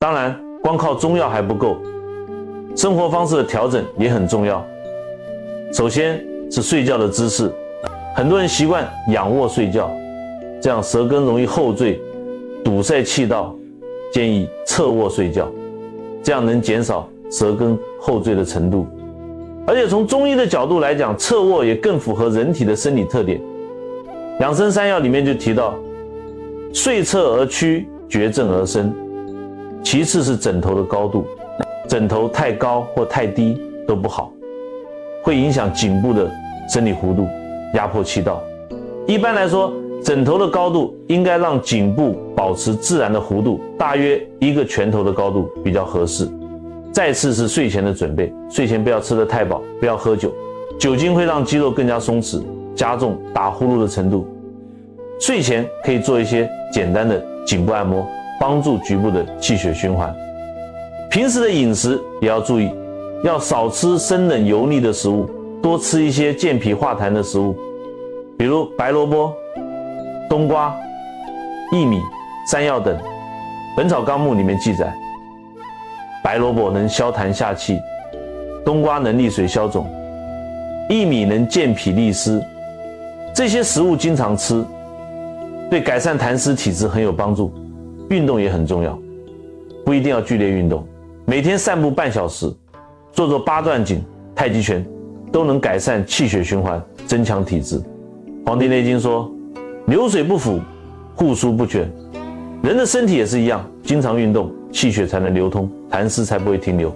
当然，光靠中药还不够，生活方式的调整也很重要。首先是睡觉的姿势，很多人习惯仰卧睡觉，这样舌根容易后坠，堵塞气道，建议侧卧睡觉，这样能减少舌根后坠的程度。而且从中医的角度来讲，侧卧也更符合人体的生理特点。养生三要里面就提到，睡侧而屈，厥正而伸。其次是枕头的高度，枕头太高或太低都不好，会影响颈部的生理弧度，压迫气道。一般来说，枕头的高度应该让颈部保持自然的弧度，大约1个拳头的高度比较合适。再次是睡前的准备，睡前不要吃得太饱，不要喝酒，酒精会让肌肉更加松弛，加重打呼噜的程度。睡前可以做一些简单的颈部按摩，帮助局部的气血循环。平时的饮食也要注意，要少吃生冷油腻的食物，多吃一些健脾化痰的食物，比如白萝卜、冬瓜、薏米、山药等。《本草纲目》里面记载，白萝卜能消痰下气，冬瓜能利水消肿，薏米能健脾利湿。这些食物经常吃，对改善痰湿体质很有帮助。运动也很重要，不一定要剧烈运动，每天散步半小时，做做八段锦、太极拳，都能改善气血循环，增强体质。《黄帝内经》说，流水不腐，户枢不卷。人的身体也是一样，经常运动，气血才能流通，痰湿才不会停留。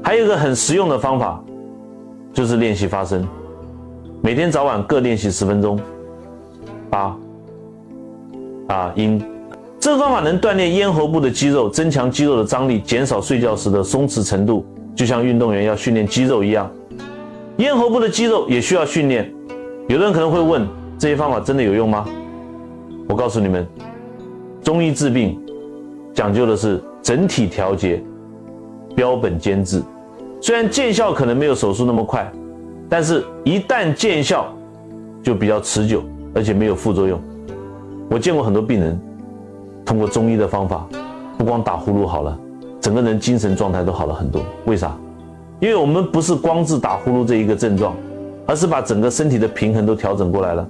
还有一个很实用的方法，就是练习发声，每天早晚各练习10分钟，发、音。这个方法能锻炼咽喉部的肌肉，增强肌肉的张力，减少睡觉时的松弛程度，就像运动员要训练肌肉一样。咽喉部的肌肉也需要训练。有的人可能会问，这些方法真的有用吗？我告诉你们，中医治病讲究的是整体调节，标本兼治。虽然见效可能没有手术那么快，但是一旦见效就比较持久，而且没有副作用。我见过很多病人通过中医的方法，不光打呼噜好了，整个人精神状态都好了很多。为啥？因为我们不是光治打呼噜这一个症状，而是把整个身体的平衡都调整过来了。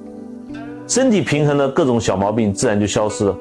身体平衡了，各种小毛病自然就消失了。